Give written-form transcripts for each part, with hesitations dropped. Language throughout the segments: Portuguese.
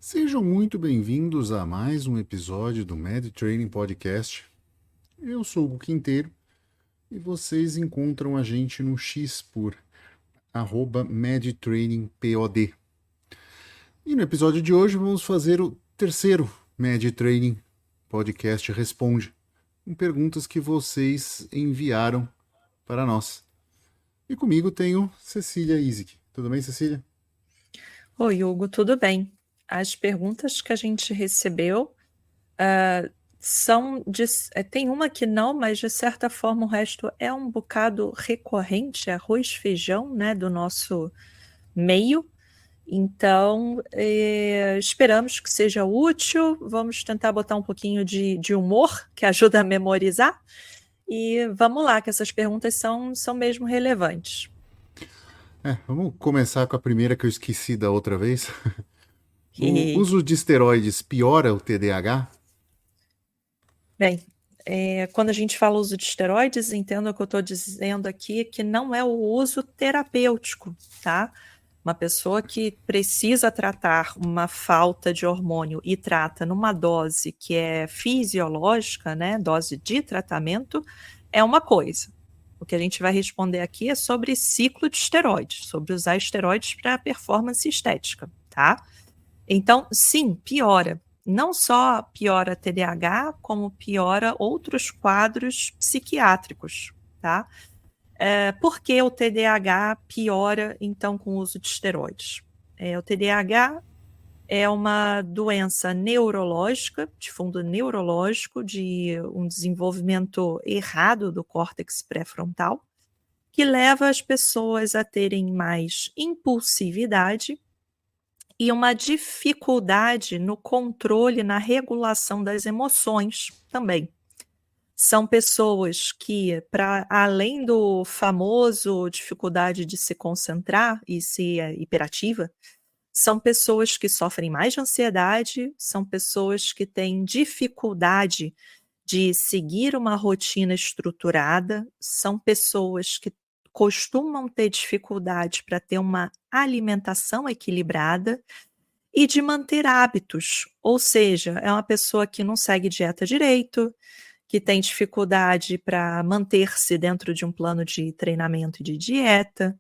Sejam muito bem-vindos a mais um episódio do Med Training Podcast. Eu sou o Quinteiro e vocês encontram a gente no X por @medtrainingpod. E no episódio de hoje vamos fazer o terceiro Med Training Podcast Responde, com perguntas que vocês enviaram para nós. E comigo tenho Cecília Isick. Tudo bem, Cecília? Oi, Hugo, tudo bem? As perguntas que a gente recebeu tem uma que não, mas de certa forma o resto é um bocado recorrente, arroz, feijão, né, do nosso meio. Então, esperamos que seja útil. Vamos tentar botar um pouquinho de humor, que ajuda a memorizar. E vamos lá, que essas perguntas são mesmo relevantes. Vamos começar com a primeira que eu esqueci da outra vez. O E, uso de esteroides piora o TDAH? bem, quando a gente fala uso de esteroides, entenda o que eu estou dizendo aqui, que não é o uso terapêutico, tá? Uma pessoa que precisa tratar uma falta de hormônio e trata numa dose que é fisiológica, né, dose de tratamento, é uma coisa. O que a gente vai responder aqui é sobre ciclo de esteroides, sobre usar esteroides para performance estética, tá? Então, sim, piora. Não só piora TDAH, como piora outros quadros psiquiátricos, tá? Por que o TDAH piora, então, com o uso de esteroides? O TDAH é uma doença neurológica, de fundo neurológico, de um desenvolvimento errado do córtex pré-frontal, que leva as pessoas a terem mais impulsividade e uma dificuldade no controle, na regulação das emoções também. São pessoas que, para além do famoso dificuldade de se concentrar e ser hiperativa, são pessoas que sofrem mais de ansiedade, são pessoas que têm dificuldade de seguir uma rotina estruturada, são pessoas que costumam ter dificuldade para ter uma alimentação equilibrada e de manter hábitos, ou seja, é uma pessoa que não segue dieta direito, que tem dificuldade para manter-se dentro de um plano de treinamento e de dieta,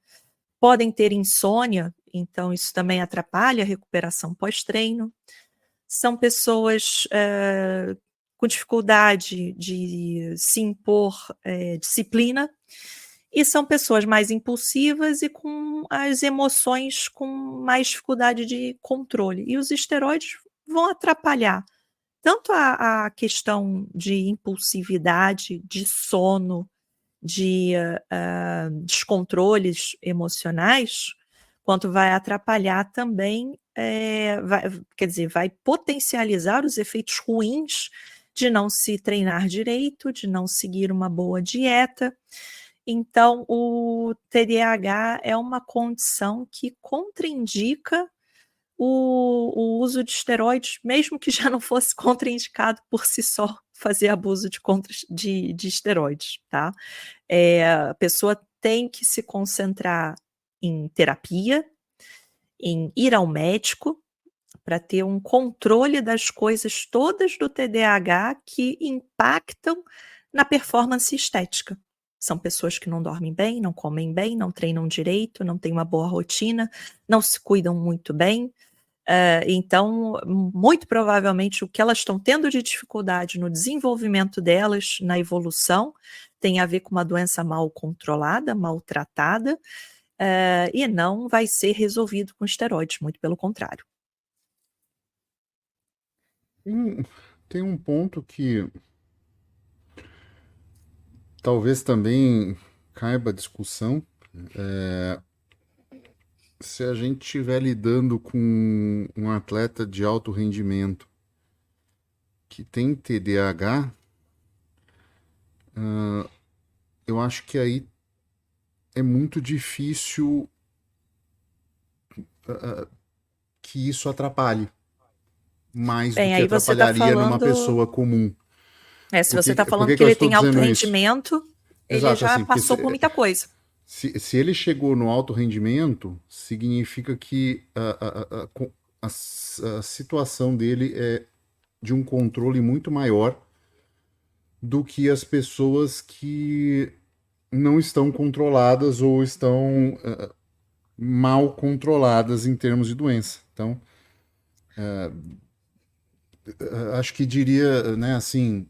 podem ter insônia, então isso também atrapalha a recuperação pós-treino. São pessoas com dificuldade de se impor disciplina, e são pessoas mais impulsivas e com as emoções com mais dificuldade de controle. E os esteroides vão atrapalhar tanto a questão de impulsividade, de sono, de descontroles emocionais, quanto vai atrapalhar também, vai potencializar os efeitos ruins de não se treinar direito, de não seguir uma boa dieta. Então, o TDAH é uma condição que contraindica o uso de esteroides, mesmo que já não fosse contraindicado por si só fazer abuso de esteroides, tá? A pessoa tem que se concentrar em terapia, em ir ao médico, para ter um controle das coisas todas do TDAH que impactam na performance estética. São pessoas que não dormem bem, não comem bem, não treinam direito, não têm uma boa rotina, não se cuidam muito bem. Então, muito provavelmente, o que elas estão tendo de dificuldade no desenvolvimento delas, na evolução, tem a ver com uma doença mal controlada, mal tratada, e não vai ser resolvido com esteroides, muito pelo contrário. Tem um ponto que talvez também caiba a discussão. Se a gente estiver lidando com um atleta de alto rendimento que tem TDAH, eu acho que aí é muito difícil que isso atrapalhe mais do Bem, que aí você está atrapalharia numa falando. pessoa comum. Se você está Por falando que que eu ele estou tem alto dizendo isso? rendimento, ele Exato, já assim, porque passou por muita coisa. se ele chegou no alto rendimento, significa que a situação dele é de um controle muito maior do que as pessoas que não estão controladas ou estão mal controladas em termos de doença. Então, acho que diria, né, assim,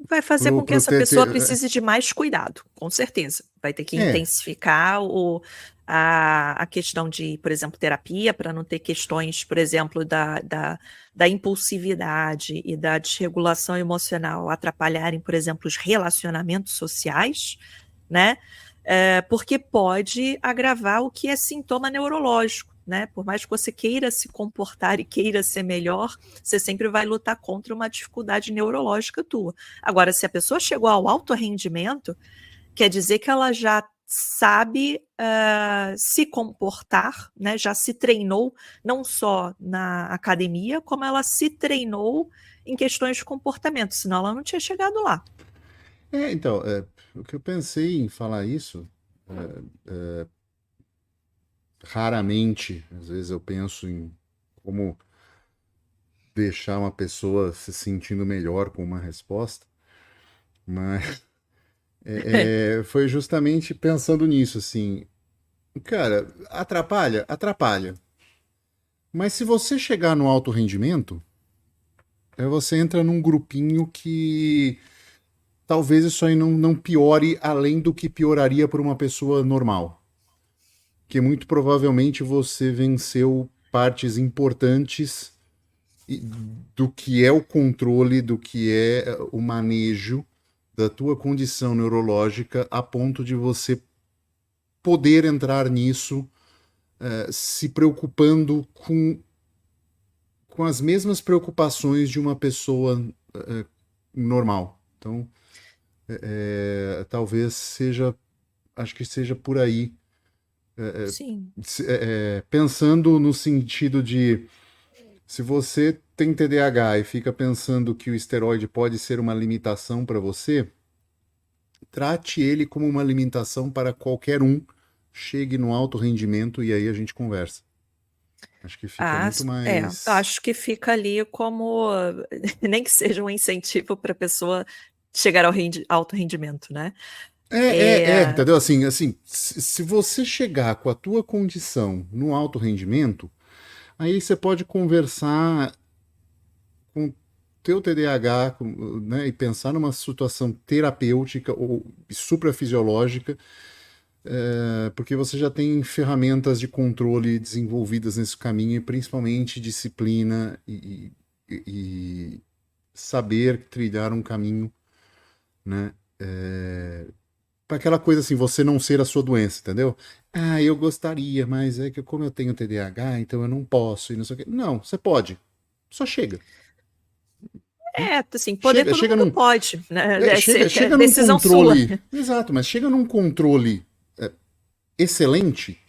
Vai fazer pro, com que pro essa pessoa TT, precise de mais cuidado, com certeza. Vai ter que é, intensificar a questão de, por exemplo, terapia, para não ter questões, por exemplo, da impulsividade e da desregulação emocional atrapalharem, por exemplo, os relacionamentos sociais, né? Porque pode agravar o que é sintoma neurológico, né? Por mais que você queira se comportar e queira ser melhor, você sempre vai lutar contra uma dificuldade neurológica tua. Agora, se a pessoa chegou ao alto rendimento, quer dizer que ela já sabe se comportar, né? Já se treinou não só na academia, como ela se treinou em questões de comportamento, senão ela não tinha chegado lá. então, o que eu pensei em falar isso, raramente, às vezes eu penso em como deixar uma pessoa se sentindo melhor com uma resposta, mas foi justamente pensando nisso, assim, cara, atrapalha? Atrapalha. Mas se você chegar no alto rendimento, você entra num grupinho que talvez isso aí não piore além do que pioraria por uma pessoa normal. Que muito provavelmente você venceu partes importantes do que é o controle, do que é o manejo da tua condição neurológica a ponto de você poder entrar nisso se preocupando com as mesmas preocupações de uma pessoa normal. Então, talvez seja, acho que seja por aí, Sim. pensando no sentido de se você tem TDAH e fica pensando que o esteroide pode ser uma limitação para você, trate ele como uma limitação para qualquer um, chegue no alto rendimento e aí a gente conversa. Acho que fica muito mais. Acho que fica ali como, nem que seja um incentivo para a pessoa chegar ao alto rendimento, né? É, Entendeu? Assim, se você chegar com a tua condição no alto rendimento, aí você pode conversar com teu TDAH, né, e pensar numa situação terapêutica ou suprafisiológica, porque você já tem ferramentas de controle desenvolvidas nesse caminho, e principalmente disciplina e saber trilhar um caminho, né? Para aquela coisa assim, você não ser a sua doença, entendeu? Ah, eu gostaria, mas é que como eu tenho TDAH, então eu não posso e não sei o quê. Não, você pode. Só chega. Né? assim, poder Chega, todo chega mundo num, pode, né? chega num Decisão sua. controle. Exato, mas chega num controle excelente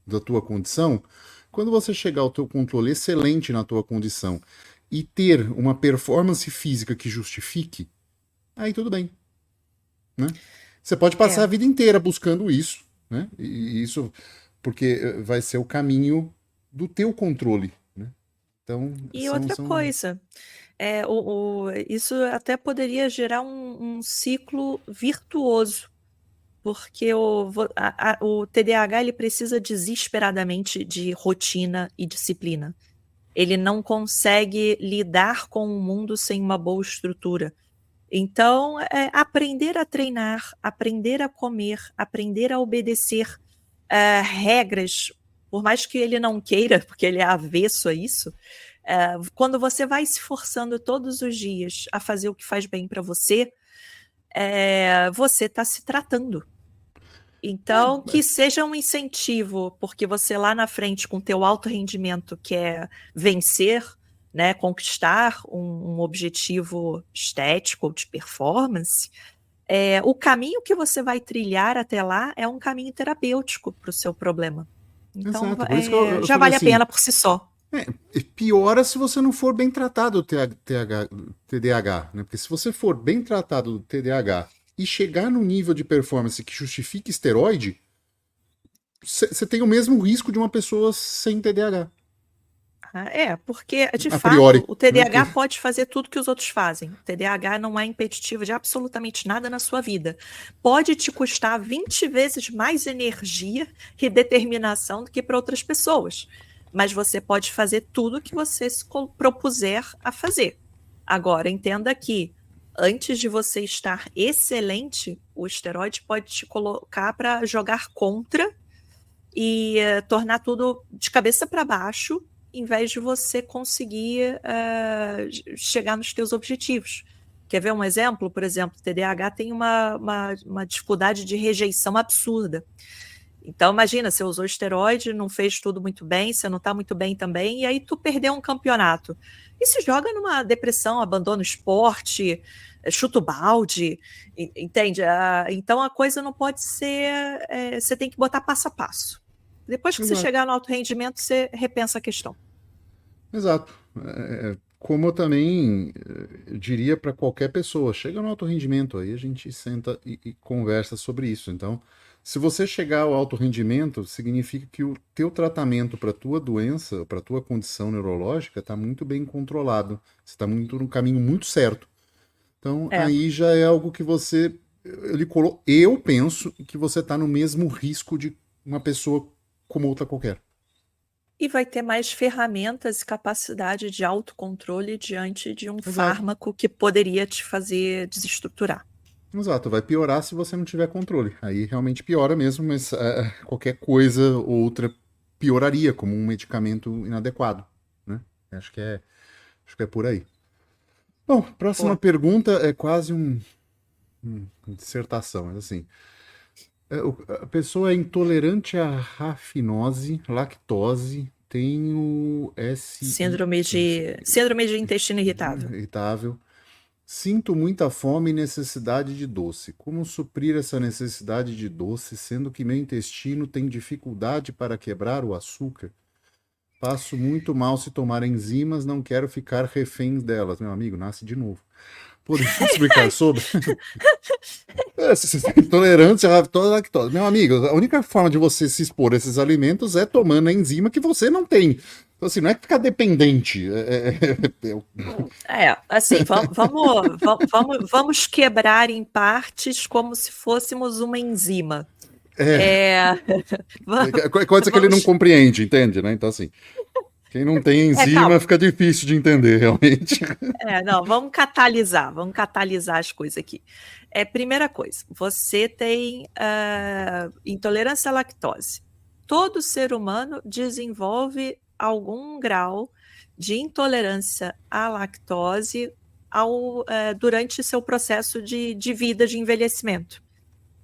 da tua condição. Quando você chegar ao teu controle excelente na tua condição e ter uma performance física que justifique, aí tudo bem, né? Você pode passar É. a vida inteira buscando isso, né? E isso porque vai ser o caminho do teu controle, né? Então, E outra coisa, isso até poderia gerar um ciclo virtuoso, porque o TDAH ele precisa desesperadamente de rotina e disciplina. Ele não consegue lidar com o mundo sem uma boa estrutura. Então, aprender a treinar, aprender a comer, aprender a obedecer regras, por mais que ele não queira, porque ele é avesso a isso, quando você vai se forçando todos os dias a fazer o que faz bem para você, você está se tratando. Então, que seja um incentivo, porque você lá na frente, com teu alto rendimento, quer vencer, né, conquistar um objetivo estético ou de performance, o caminho que você vai trilhar até lá é um caminho terapêutico para o seu problema. Então, exato. Por isso que eu já falei vale a assim, pena por si só. piora se você não for bem tratado do TDAH, né? Porque se você for bem tratado do TDAH e chegar no nível de performance que justifique esteroide, você tem o mesmo risco de uma pessoa sem TDAH. Porque, de A priori, fato, o né? TDAH pode fazer tudo que os outros fazem. O TDAH não é impeditivo de absolutamente nada na sua vida. Pode te custar 20 vezes mais energia e determinação do que para outras pessoas. Mas você pode fazer tudo que você se propuser a fazer. Agora, entenda que antes de você estar excelente, o esteroide pode te colocar para jogar contra e tornar tudo de cabeça para baixo, em vez de você conseguir chegar nos teus objetivos. Quer ver um exemplo? Por exemplo, o TDAH tem uma dificuldade de rejeição absurda. Então, imagina, você usou esteroide, não fez tudo muito bem, você não está muito bem também, e aí tu perdeu um campeonato. E se joga numa depressão, abandona o esporte, chuta o balde, entende? Então a coisa não pode ser. Você tem que botar passo a passo. Depois que você Exato. chegar no alto rendimento, você repensa a questão. Exato. Como eu também diria para qualquer pessoa, chega no alto rendimento, aí a gente senta e conversa sobre isso. Então, se você chegar ao alto rendimento, significa que o teu tratamento para tua doença, para tua condição neurológica, está muito bem controlado. Você está muito no caminho muito certo. Então, É. aí já é algo que você, eu penso que você está no mesmo risco de uma pessoa como outra qualquer. E vai ter mais ferramentas e capacidade de autocontrole diante de um Exato. fármaco que poderia te fazer desestruturar. Exato, vai piorar se você não tiver controle. Aí realmente piora mesmo, mas qualquer coisa ou outra pioraria, como um medicamento inadequado, né? Acho que é por aí. Bom, próxima Pô, pergunta é quase uma dissertação, mas assim, a pessoa é intolerante à rafinose, lactose, tem o síndrome de intestino irritável. irritável. Sinto muita fome e necessidade de doce. Como suprir essa necessidade de doce, sendo que meu intestino tem dificuldade para quebrar o açúcar? Passo muito mal se tomar enzimas, não quero ficar refém delas. Meu amigo, nasce de novo. Podemos explicar sobre? Se você tem intolerância à lactose. Meu amigo, a única forma de você se expor a esses alimentos é tomando a enzima que você não tem. Então, assim, não é ficar dependente. Assim, vamos quebrar em partes como se fôssemos uma enzima. Coisa que ele não compreende, entende, né? Então, assim, quem não tem enzima Calma. fica difícil de entender, realmente. Não, vamos catalisar as coisas aqui. Primeira coisa, você tem intolerância à lactose. Todo ser humano desenvolve algum grau de intolerância à lactose durante seu processo de vida, de envelhecimento.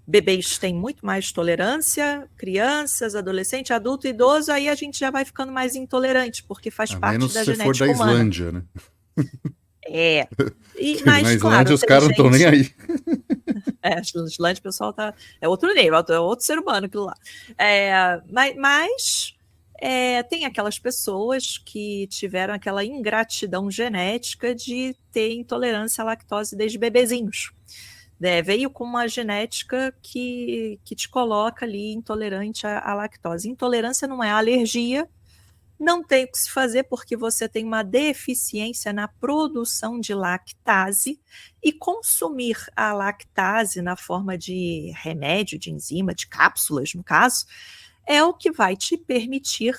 Bebês têm muito mais tolerância, crianças, adolescente, adulto, idoso, aí a gente já vai ficando mais intolerante, porque faz parte da genética humana. Menos se for da Islândia, né? Mas, na Islândia claro, os caras não estão nem aí. Na Islândia o pessoal tá... É outro nível, é outro ser humano aquilo lá. Mas tem aquelas pessoas que tiveram aquela ingratidão genética de ter intolerância à lactose desde bebezinhos. Veio com uma genética que te coloca ali intolerante à lactose. Intolerância não é alergia, não tem o que se fazer porque você tem uma deficiência na produção de lactase e consumir a lactase na forma de remédio, de enzima, de cápsulas, no caso, é o que vai te permitir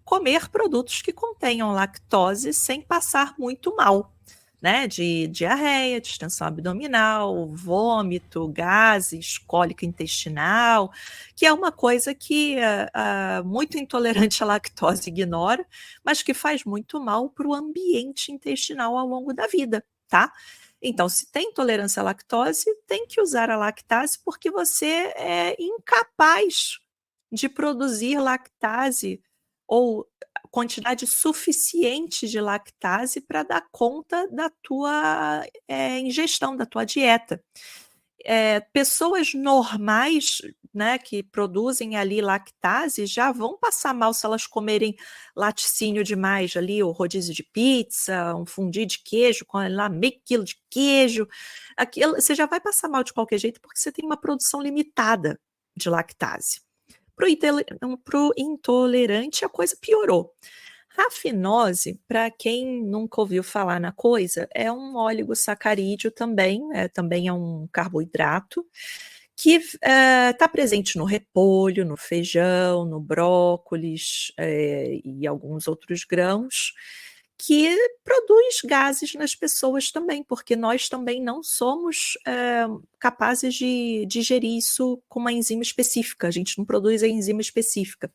comer produtos que contenham lactose sem passar muito mal. Né, de diarreia, distensão abdominal, vômito, gases, cólica intestinal, que é uma coisa que muito intolerante à lactose ignora, mas que faz muito mal para o ambiente intestinal ao longo da vida, tá? Então, se tem intolerância à lactose, tem que usar a lactase porque você é incapaz de produzir lactase ou quantidade suficiente de lactase para dar conta da tua ingestão, da tua dieta. Pessoas normais, né, que produzem ali lactase já vão passar mal se elas comerem laticínio demais ali, o rodízio de pizza, um fundi de queijo, com lá meio quilo de queijo. Aquilo, você já vai passar mal de qualquer jeito porque você tem uma produção limitada de lactase. Para o intolerante, a coisa piorou. Rafinose, para quem nunca ouviu falar na coisa, é um oligosacarídeo também, também é um carboidrato, que está presente no repolho, no feijão, no brócolis e alguns outros grãos, que produz gases nas pessoas também, porque nós também não somos capazes de digerir isso com uma enzima específica, a gente não produz a enzima específica.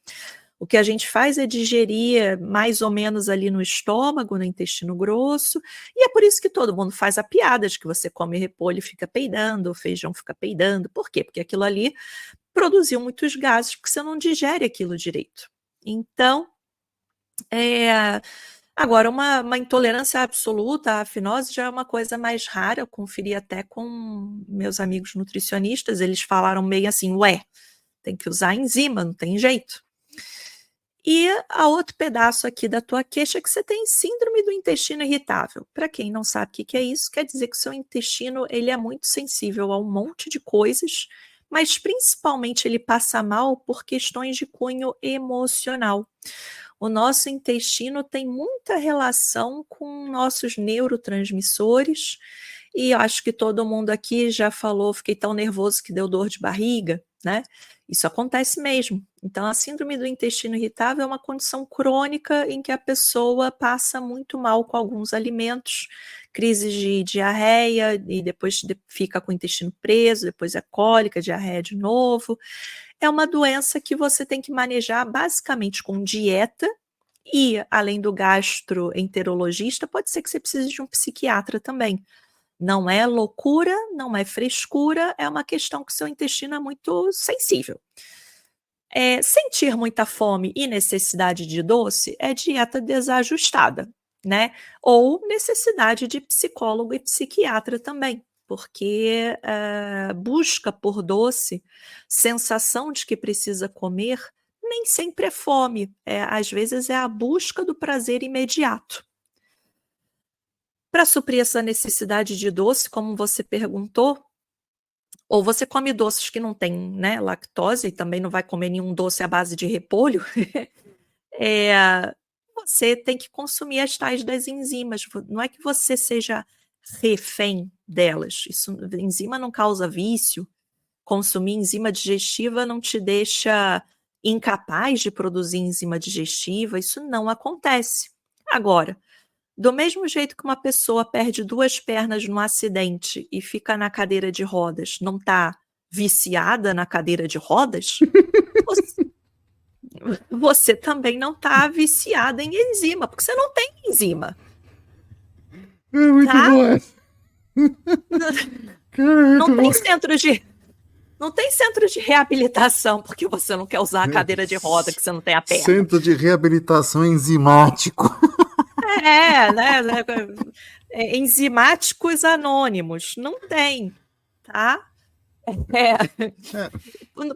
O que a gente faz é digerir mais ou menos ali no estômago, no intestino grosso, e é por isso que todo mundo faz a piada de que você come repolho e fica peidando, o feijão fica peidando. Por quê? Porque aquilo ali produziu muitos gases, porque você não digere aquilo direito. Então, agora, uma intolerância absoluta à afinose já é uma coisa mais rara. Eu conferi até com meus amigos nutricionistas, eles falaram meio assim, ué, tem que usar enzima, não tem jeito. E a outro pedaço aqui da tua queixa é que você tem síndrome do intestino irritável. Para quem não sabe o que é isso, quer dizer que o seu intestino ele é muito sensível a um monte de coisas, mas principalmente ele passa mal por questões de cunho emocional. O nosso intestino tem muita relação com nossos neurotransmissores, e eu acho que todo mundo aqui já falou, fiquei tão nervoso que deu dor de barriga, né? Isso acontece mesmo. Então, a síndrome do intestino irritável é uma condição crônica em que a pessoa passa muito mal com alguns alimentos, crises de diarreia, e depois fica com o intestino preso, depois é cólica, diarreia de novo. É uma doença que você tem que manejar basicamente com dieta e, além do gastroenterologista, pode ser que você precise de um psiquiatra também. Não é loucura, não é frescura, é uma questão que o seu intestino é muito sensível. Sentir muita fome e necessidade de doce é dieta desajustada, né? Ou necessidade de psicólogo e psiquiatra também, porque busca por doce, sensação de que precisa comer, nem sempre é fome, às vezes é a busca do prazer imediato. Para suprir essa necessidade de doce, como você perguntou, ou você come doces que não tem, né, lactose, e também não vai comer nenhum doce à base de repolho, você tem que consumir as tais das enzimas. Não é que você seja refém delas. Enzima não causa vício. Consumir enzima digestiva não te deixa incapaz de produzir enzima digestiva. Isso não acontece. Agora, do mesmo jeito que uma pessoa perde 2 pernas num acidente e fica na cadeira de rodas, não está viciada na cadeira de rodas, você também não está viciada em enzima, porque você não tem enzima, É muito tá? bom essa. Cara, é Não muito bom. não tem centro de reabilitação porque você não quer usar a cadeira de roda, que você não tem a perna. Centro de reabilitação enzimático. Né? Enzimáticos anônimos. Não tem, tá?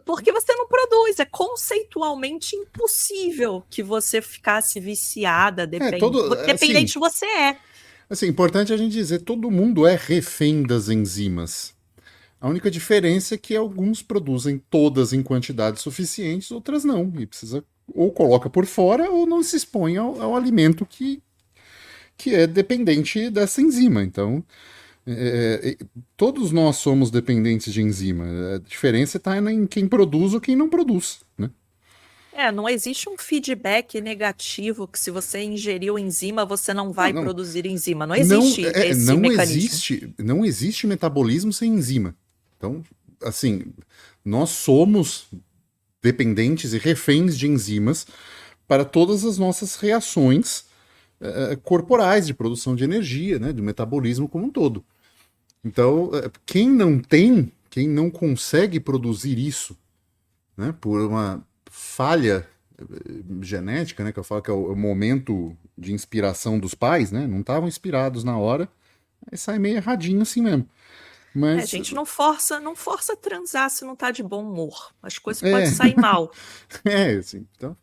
Porque você não produz, é conceitualmente impossível que você ficasse viciada, dependente assim, você é. Assim, importante a gente dizer, todo mundo é refém das enzimas. A única diferença é que alguns produzem todas em quantidades suficientes, outras não. E precisa ou coloca por fora ou não se expõe ao alimento que é dependente dessa enzima. Então, todos nós somos dependentes de enzima. A diferença está em quem produz ou quem não produz, né? Não existe um feedback negativo que se você ingeriu enzima, você não vai produzir enzima. Não existe esse mecanismo. Não existe metabolismo sem enzima. Então, assim, nós somos dependentes e reféns de enzimas para todas as nossas reações corporais de produção de energia, né, do metabolismo como um todo. Então, quem não consegue produzir isso, né, por uma falha genética, né, que eu falo que é o momento de inspiração dos pais, né, não estavam inspirados na hora, aí sai meio erradinho assim mesmo. Mas gente, não força a transar se não tá de bom humor. As coisas podem sair mal. Assim, então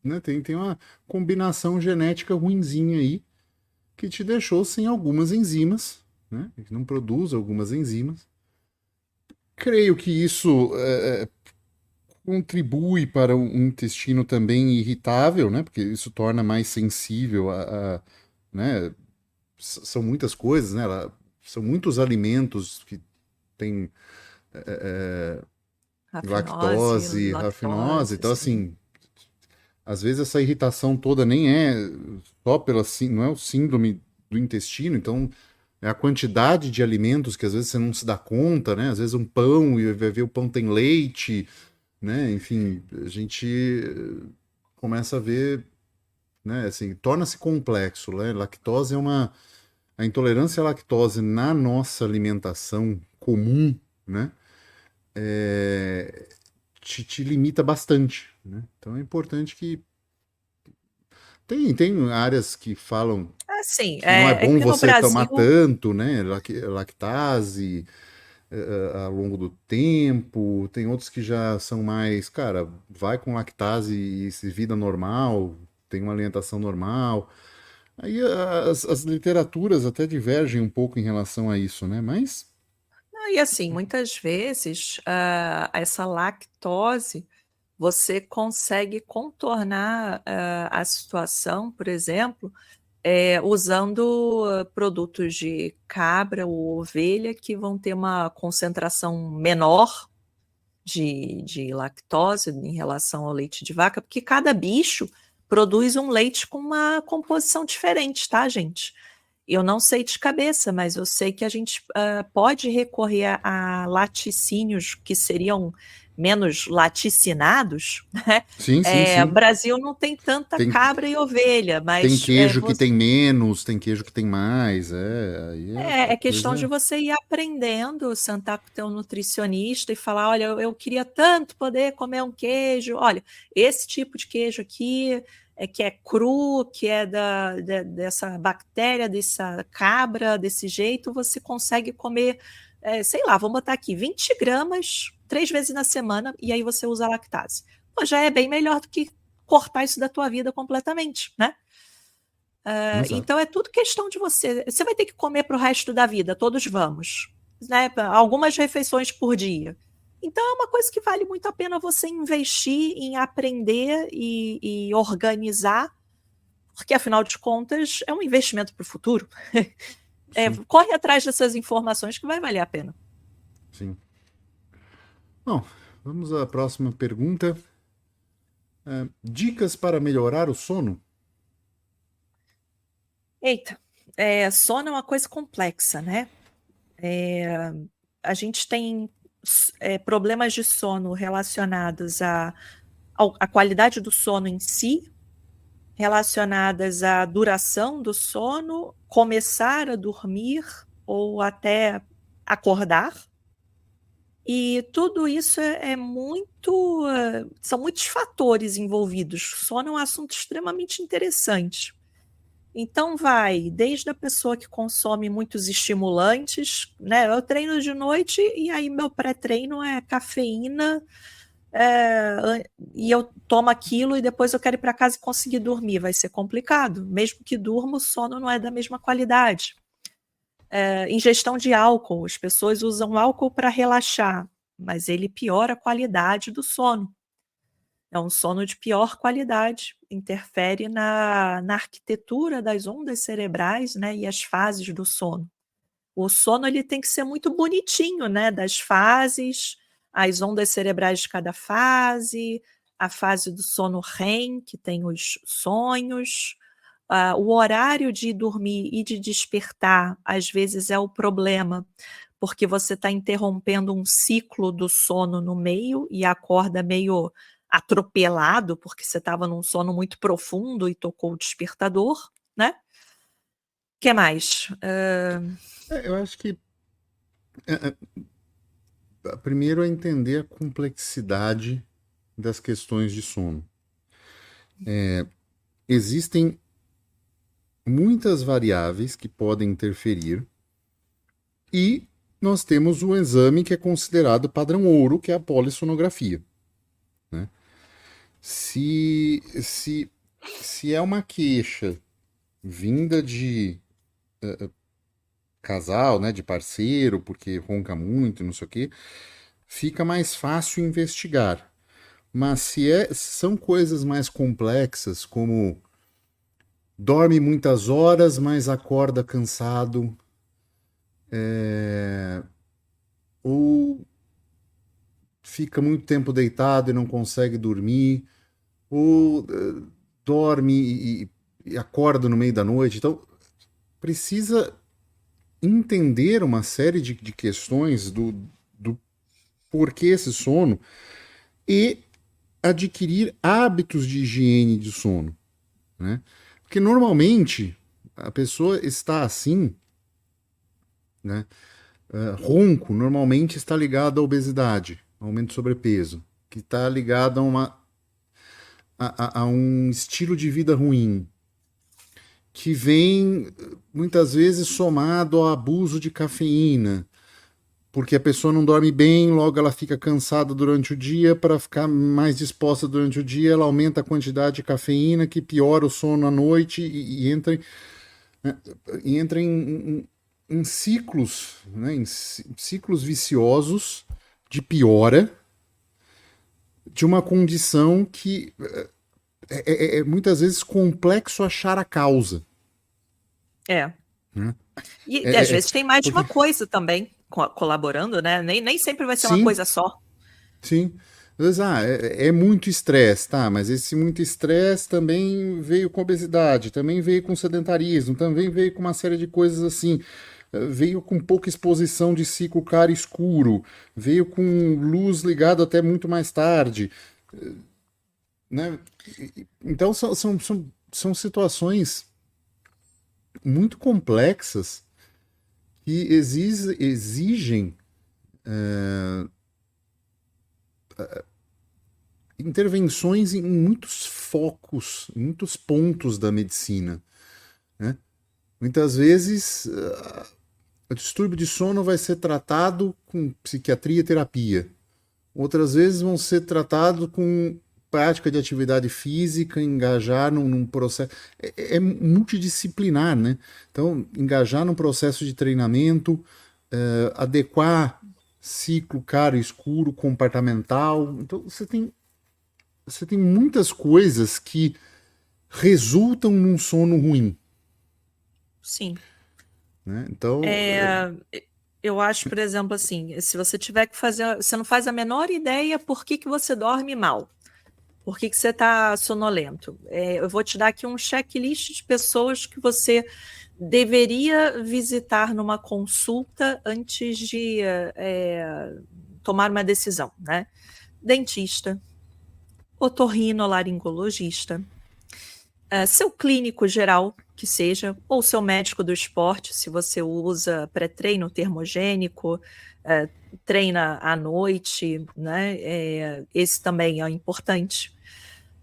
né, tem uma combinação genética ruinzinha aí que te deixou sem algumas enzimas, né, que não produz algumas enzimas. Creio que isso contribui para um intestino também irritável, né? Porque isso torna mais sensível né? São muitas coisas, né? São muitos alimentos que têm Rafinose, lactose, rafinose. lactose, Então, assim. assim, às vezes essa irritação toda nem é só não é o síndrome do intestino, então é a quantidade de alimentos que às vezes você não se dá conta, né? Às vezes um pão e vai ver o pão tem leite, né? Enfim, a gente começa a ver, né? Assim, torna-se complexo, né? Lactose é uma a intolerância à lactose na nossa alimentação comum, né? é, te limita bastante, né? Então é importante que tem áreas que falam Assim, que não é é bom que no você tomar Brasil, tanto, né? Lactase ao longo do tempo. Tem outros que já são mais, cara, vai com lactase e se vida normal, tem uma alimentação normal. Aí as literaturas até divergem um pouco em relação a isso, né? Mas e assim, muitas vezes, essa lactose, você consegue contornar, a situação, por exemplo, usando produtos de cabra ou ovelha que vão ter uma concentração menor de lactose em relação ao leite de vaca, porque cada bicho produz um leite com uma composição diferente, tá, gente? Eu não sei de cabeça, mas eu sei que a gente pode recorrer a laticínios que seriam menos laticinados, né? sim, sim, sim. Brasil não tem tanta Tem, cabra e ovelha, tem mas queijo que tem menos, tem queijo que tem mais. Aí a é questão de coisa. você ir aprendendo, sentar com o teu nutricionista e falar, olha, eu queria tanto poder comer um queijo. Olha, esse tipo de queijo aqui é que é cru, que é dessa bactéria, dessa cabra, desse jeito, você consegue comer, sei lá, vamos botar aqui 20 gramas 3 vezes na semana e aí você usa a lactase. Pô, já é bem melhor do que cortar isso da tua vida completamente, né? Exato. Então é tudo questão de você. Você vai ter que comer para o resto da vida, todos vamos, né? Algumas refeições por dia. Então é uma coisa que vale muito a pena você investir em aprender e organizar, porque afinal de contas é um investimento para o futuro. Sim, Corre atrás dessas informações que vai valer a pena. sim. Bom, vamos à próxima pergunta. Dicas para melhorar o sono? Eita, sono é uma coisa complexa, né? É, a gente tem problemas de sono relacionados à qualidade do sono em si, relacionadas à duração do sono, começar a dormir ou até acordar. E tudo isso é muito. São muitos fatores envolvidos. Sono é um assunto extremamente interessante. Então vai desde a pessoa que consome muitos estimulantes, né? Eu treino de noite e aí meu pré-treino é cafeína, e eu tomo aquilo e depois eu quero ir para casa e conseguir dormir. Vai ser complicado. Mesmo que durma, o sono não é da mesma qualidade. Ingestão de álcool. As pessoas usam álcool para relaxar, mas ele piora a qualidade do sono. É um sono de pior qualidade, interfere na arquitetura das ondas cerebrais, né, e as fases do sono. O sono ele tem que ser muito bonitinho, né, das fases, as ondas cerebrais de cada fase, a fase do sono REM, que tem os sonhos, o horário de dormir e de despertar, às vezes é o problema, porque você está interrompendo um ciclo do sono no meio e acorda meio atropelado, porque você estava num sono muito profundo e tocou o despertador, né? O que mais? Eu acho que primeiro é entender a complexidade das questões de sono. Existem muitas variáveis que podem interferir e nós temos o exame que é considerado padrão ouro, que é a polissonografia. Né? Se, se, se é uma queixa vinda de casal, né, de parceiro, porque ronca muito, não sei o quê, fica mais fácil investigar. Mas se são coisas mais complexas, como dorme muitas horas, mas acorda cansado, ou fica muito tempo deitado e não consegue dormir, ou dorme e acorda no meio da noite. Então, precisa entender uma série de questões do porquê esse sono e adquirir hábitos de higiene de sono, né? Porque normalmente a pessoa está assim, né? Ronco normalmente está ligado à obesidade, aumento de sobrepeso, que está ligado a um estilo de vida ruim, que vem muitas vezes somado ao abuso de cafeína, porque a pessoa não dorme bem, logo ela fica cansada durante o dia, para ficar mais disposta durante o dia, ela aumenta a quantidade de cafeína, que piora o sono à noite e entra, né, e entra em ciclos, né, em ciclos viciosos de piora de uma condição que é muitas vezes complexo achar a causa. É. Né? E às vezes tem mais de Porque, uma coisa também colaborando, né? Nem sempre vai ser uma sim, coisa só. sim. Às vezes, é muito estresse, tá? Mas esse muito estresse também veio com obesidade, também veio com sedentarismo, também veio com uma série de coisas assim. Veio com pouca exposição de ciclo claro e escuro, veio com luz ligada até muito mais tarde, né? Então são situações muito complexas que exigem intervenções em muitos focos, em muitos pontos da medicina, né? Muitas vezes o distúrbio de sono vai ser tratado com psiquiatria e terapia. Outras vezes vão ser tratados com prática de atividade física, engajar num processo. É multidisciplinar, né? Então, engajar num processo de treinamento, adequar ciclo claro e escuro, comportamental. Então, você tem muitas coisas que resultam num sono ruim, Sim. né? Então, É, eu acho, por exemplo, assim, se você tiver que fazer, você não faz a menor ideia por que que você dorme mal, por que que você está sonolento. Eu vou te dar aqui um checklist de pessoas que você deveria visitar numa consulta antes de tomar uma decisão, né? Dentista, otorrinolaringologista, seu clínico geral, que seja, ou seu médico do esporte, se você usa pré-treino termogênico, é, treina à noite, né? Esse também é importante.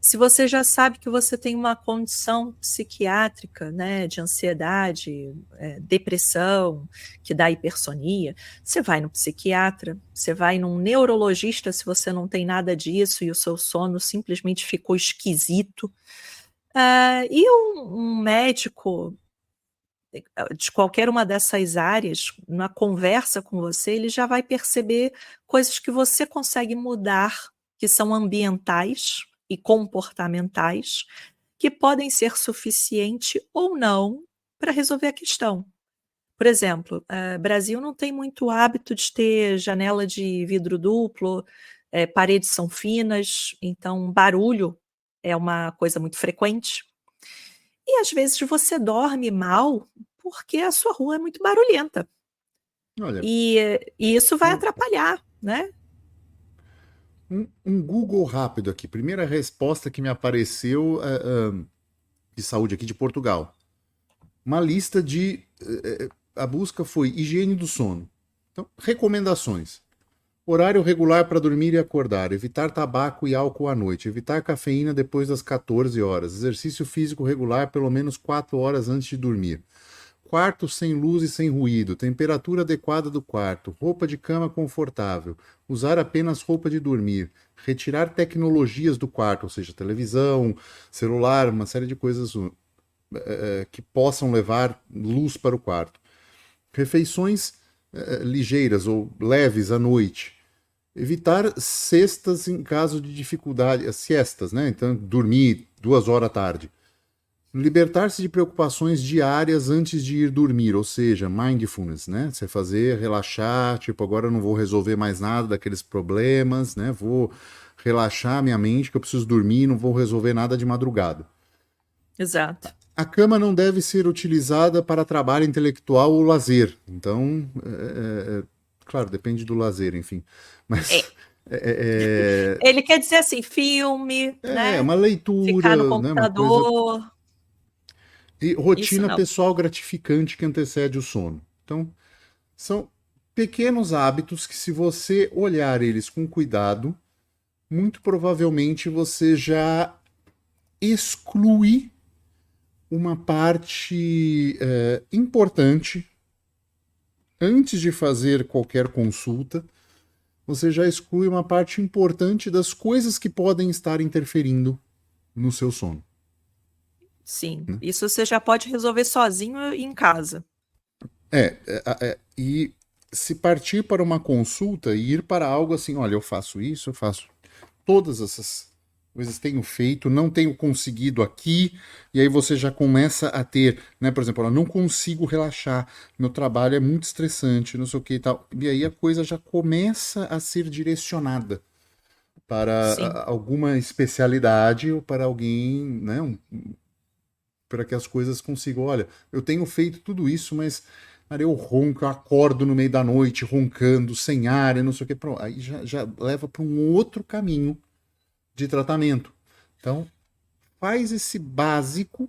Se você já sabe que você tem uma condição psiquiátrica, né, de ansiedade, depressão, que dá hipersonia, você vai no psiquiatra, você vai num neurologista se você não tem nada disso e o seu sono simplesmente ficou esquisito. E um médico de qualquer uma dessas áreas, na conversa com você, ele já vai perceber coisas que você consegue mudar, que são ambientais e comportamentais, que podem ser suficiente ou não para resolver a questão. Por exemplo, Brasil não tem muito hábito de ter janela de vidro duplo, paredes são finas, então barulho é uma coisa muito frequente. E às vezes você dorme mal porque a sua rua é muito barulhenta. olha, E isso vai um, atrapalhar, né? um Google rápido aqui. Primeira resposta que me apareceu de saúde aqui de Portugal. Uma lista de. A busca foi higiene do sono. Então, recomendações. Horário regular para dormir e acordar. Evitar tabaco e álcool à noite. Evitar cafeína depois das 14 horas. Exercício físico regular pelo menos 4 horas antes de dormir. Quarto sem luz e sem ruído. Temperatura adequada do quarto. Roupa de cama confortável. Usar apenas roupa de dormir. Retirar tecnologias do quarto, ou seja, televisão, celular, uma série de coisas que possam levar luz para o quarto. Refeições ligeiras ou leves à noite. Evitar cestas em caso de dificuldade, siestas, né? Então, dormir 2 horas à tarde. Libertar-se de preocupações diárias antes de ir dormir, ou seja, mindfulness, né? Você fazer, relaxar, tipo, agora eu não vou resolver mais nada daqueles problemas, né? Vou relaxar minha mente, que eu preciso dormir, não vou resolver nada de madrugada. Exato. A cama não deve ser utilizada para trabalho intelectual ou lazer. Então, claro, depende do lazer, enfim. Mas É. Ele quer dizer assim, filme, né? uma Ficar no leitura, né? Uma coisa. computador. E Isso rotina não. pessoal gratificante que antecede o sono. Então, são pequenos hábitos que, se você olhar eles com cuidado, muito provavelmente você já exclui uma parte importante antes de fazer qualquer consulta. Você já exclui uma parte importante das coisas que podem estar interferindo no seu sono. Sim. Né? Isso você já pode resolver sozinho em casa. E se partir para uma consulta e ir para algo assim, olha, eu faço isso, eu faço todas essas coisas, tenho feito, não tenho conseguido aqui, e aí você já começa a ter, né, por exemplo, eu não consigo relaxar, meu trabalho é muito estressante, não sei o que e tal, e aí a coisa já começa a ser direcionada para Sim. alguma especialidade ou para alguém, né, para que as coisas consigam, olha, eu tenho feito tudo isso, mas cara, eu ronco, eu acordo no meio da noite roncando, sem ar, e não sei o que, pronto, aí já leva para um outro caminho de tratamento. Então, faz esse básico,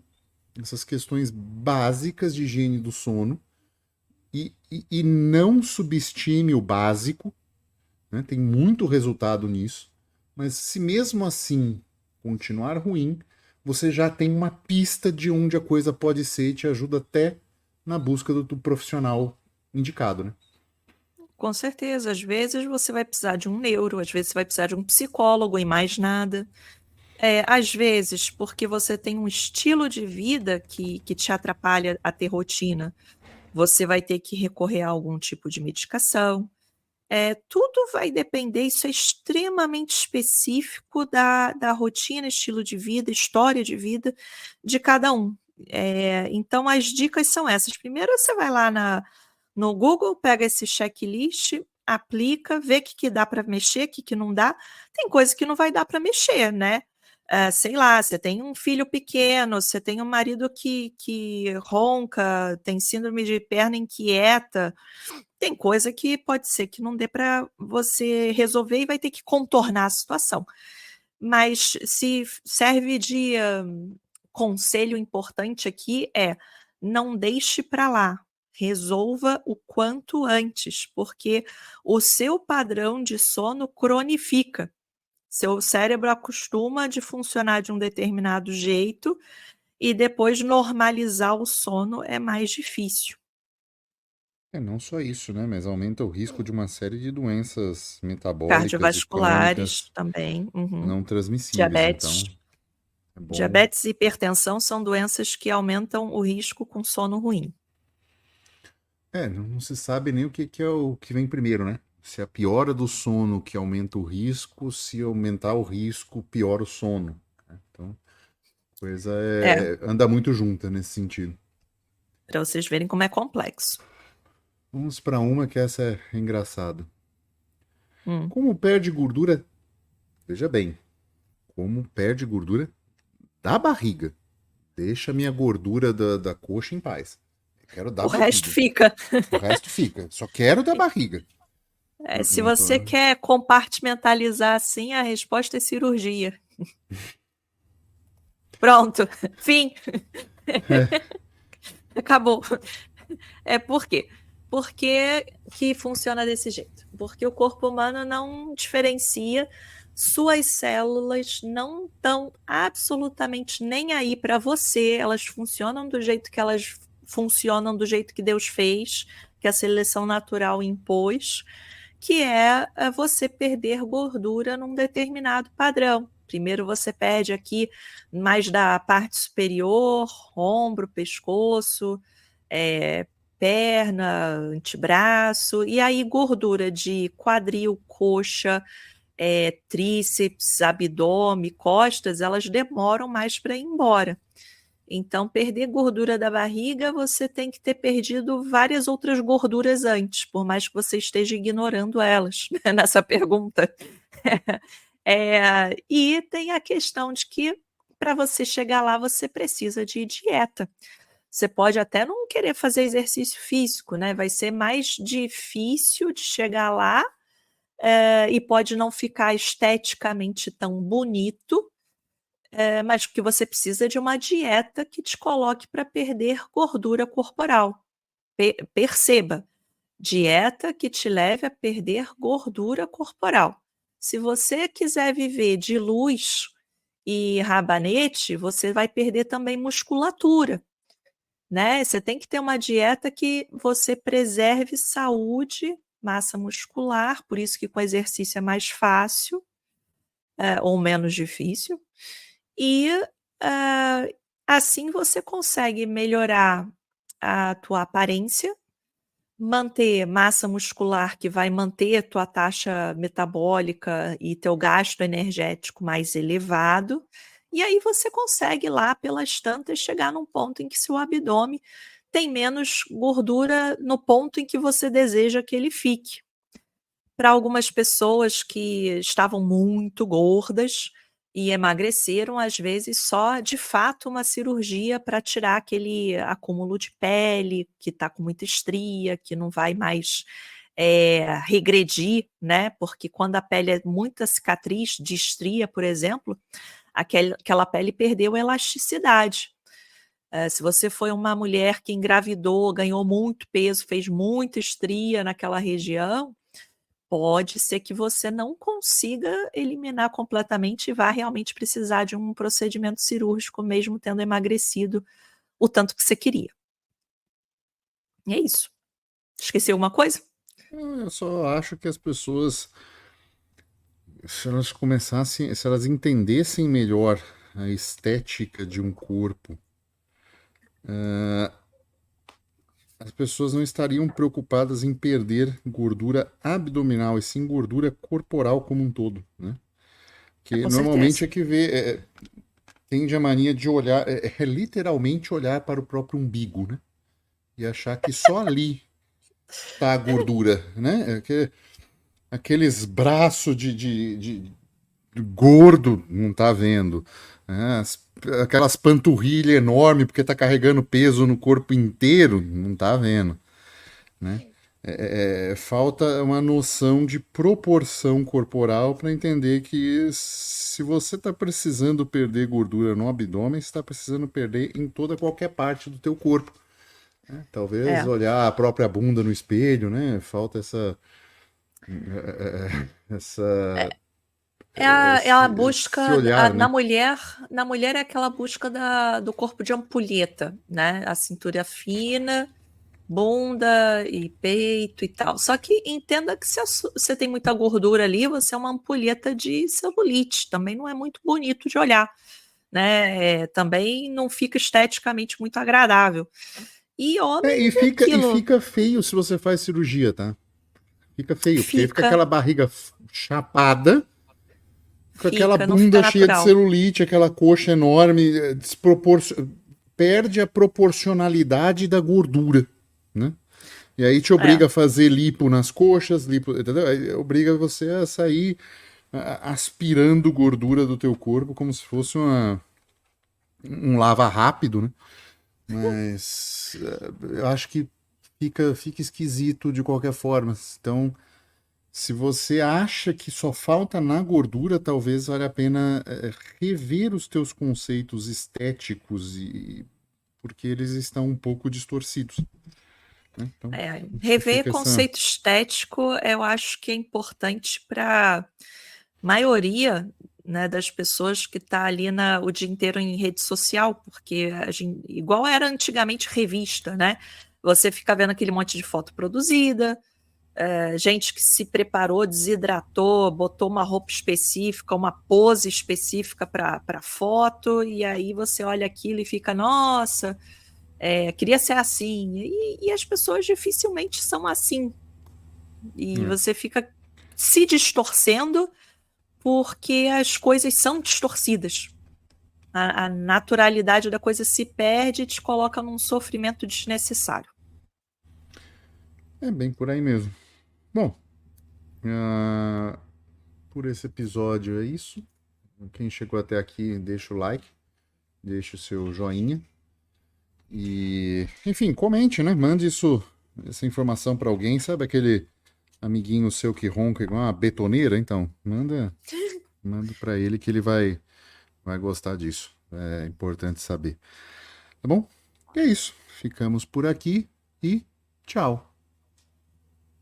essas questões básicas de higiene do sono e não subestime o básico, né? Tem muito resultado nisso, mas se mesmo assim continuar ruim, você já tem uma pista de onde a coisa pode ser e te ajuda até na busca do profissional indicado, né? Com certeza. Às vezes você vai precisar de um neuro, às vezes você vai precisar de um psicólogo e mais nada. Às vezes, porque você tem um estilo de vida que te atrapalha a ter rotina, você vai ter que recorrer a algum tipo de medicação. Tudo vai depender, isso é extremamente específico da rotina, estilo de vida, história de vida de cada um. Então, as dicas são essas. Primeiro, você vai lá no Google, pega esse checklist, aplica, vê o que dá para mexer, o que não dá. Tem coisa que não vai dar para mexer, né? Sei lá, você tem um filho pequeno, você tem um marido que ronca, tem síndrome de perna inquieta, tem coisa que pode ser que não dê para você resolver e vai ter que contornar a situação. Mas se serve de conselho importante aqui não deixe para lá, resolva o quanto antes, porque o seu padrão de sono cronifica. Seu cérebro acostuma de funcionar de um determinado jeito e depois normalizar o sono é mais difícil. Não só isso, né? Mas aumenta o risco de uma série de doenças metabólicas e Cardiovasculares crônicas também, não transmissíveis. diabetes. Então, é bom. Diabetes e hipertensão são doenças que aumentam o risco com sono ruim. Não se sabe nem o que é o que vem primeiro, né? Se é a piora do sono que aumenta o risco, se aumentar o risco, piora o sono, né? Então, a coisa anda muito junta nesse sentido. Para vocês verem como é complexo. Vamos para uma que essa é engraçada. Hum. Como perde gordura? Veja bem, como perde gordura da barriga. Deixa a minha gordura da coxa em paz. Eu quero da O resto barriga. fica. O resto fica. Só quero da barriga. Se você quer compartimentalizar assim, a resposta é cirurgia. Pronto, fim. Acabou. Por quê? Porque que funciona desse jeito? Porque o corpo humano não diferencia, suas células não estão absolutamente nem aí para você, elas funcionam do jeito que elas funcionam, do jeito que Deus fez, que a seleção natural impôs, que é você perder gordura num determinado padrão. Primeiro você perde aqui mais da parte superior, ombro, pescoço, perna, antebraço, e aí gordura de quadril, coxa, tríceps, abdômen, costas, elas demoram mais para ir embora. Então, perder gordura da barriga, você tem que ter perdido várias outras gorduras antes, por mais que você esteja ignorando elas nessa pergunta. E tem a questão de que para você chegar lá, você precisa de dieta. Você pode até não querer fazer exercício físico, né? Vai ser mais difícil de chegar lá, e pode não ficar esteticamente tão bonito, mas que você precisa de uma dieta que te coloque para perder gordura corporal. Perceba, dieta que te leve a perder gordura corporal. Se você quiser viver de luz e rabanete, você vai perder também musculatura, né? Você tem que ter uma dieta que você preserve saúde, massa muscular, por isso que com exercício é mais fácil, ou menos difícil, e assim você consegue melhorar a tua aparência, manter massa muscular, que vai manter tua taxa metabólica e teu gasto energético mais elevado, e aí você consegue lá pelas tantas chegar num ponto em que seu abdômen tem menos gordura no ponto em que você deseja que ele fique. Para algumas pessoas que estavam muito gordas e emagreceram, às vezes só de fato uma cirurgia para tirar aquele acúmulo de pele que está com muita estria, que não vai mais regredir, né? Porque quando a pele é muita cicatriz de estria, por exemplo, aquela pele perdeu elasticidade. Se você foi uma mulher que engravidou, ganhou muito peso, fez muita estria naquela região, pode ser que você não consiga eliminar completamente e vá realmente precisar de um procedimento cirúrgico, mesmo tendo emagrecido o tanto que você queria. E é isso. Esqueci alguma coisa? Eu só acho que as pessoas, se elas começassem, se elas entendessem melhor a estética de um corpo, as pessoas não estariam preocupadas em perder gordura abdominal, e sim gordura corporal como um todo, né? Que Com normalmente certeza. é que tende a mania de olhar, literalmente olhar para o próprio umbigo, né? E achar que só ali está a gordura, né? Aqueles braços de gordo não tá vendo, né? Aquelas panturrilhas enormes porque tá carregando peso no corpo inteiro, não tá vendo, né? Falta uma noção de proporção corporal para entender que se você está precisando perder gordura no abdômen, você está precisando perder em toda qualquer parte do teu corpo, né? Talvez É. olhar a própria bunda no espelho, né? Falta essa É a esse busca olhar, né? na mulher é aquela busca do corpo de ampulheta, né? A cintura fina, bunda e peito e tal. Só que entenda que se você tem muita gordura ali, você é uma ampulheta de celulite, também não é muito bonito de olhar, né? Também não fica esteticamente muito agradável. E homem é E aquilo, fica feio se você faz cirurgia, tá? Fica feio, porque aí fica fica, aquela barriga chapada, com aquela não fica bunda cheia de natural. celulite, aquela coxa enorme, perde a proporcionalidade da gordura, né? E aí te É, obriga a fazer lipo nas coxas, lipo, entendeu? Aí obriga você a sair aspirando gordura do teu corpo como se fosse um lava rápido, né? Mas eu acho que fica esquisito de qualquer forma. Então, se você acha que só falta na gordura, talvez valha a pena rever os teus conceitos estéticos, porque eles estão um pouco distorcidos, né? Então, acho que rever fica essa. conceito estético, eu acho que é importante para maioria, né, das pessoas que está ali o dia inteiro em rede social, porque igual era antigamente revista, né? Você fica vendo aquele monte de foto produzida, gente que se preparou, desidratou, botou uma roupa específica, uma pose específica para foto, e aí você olha aquilo e fica, nossa, queria ser assim, e as pessoas dificilmente são assim. E você fica se distorcendo porque as coisas são distorcidas. A naturalidade da coisa se perde e te coloca num sofrimento desnecessário. É bem por aí mesmo. Bom, por esse episódio é isso. Quem chegou até aqui, deixa o like, deixa o seu joinha. E, enfim, comente, né? Mande essa informação para alguém. Sabe aquele amiguinho seu que ronca igual uma betoneira? Então, manda para ele que ele vai gostar disso. É importante saber. Tá bom? E é isso. Ficamos por aqui e tchau.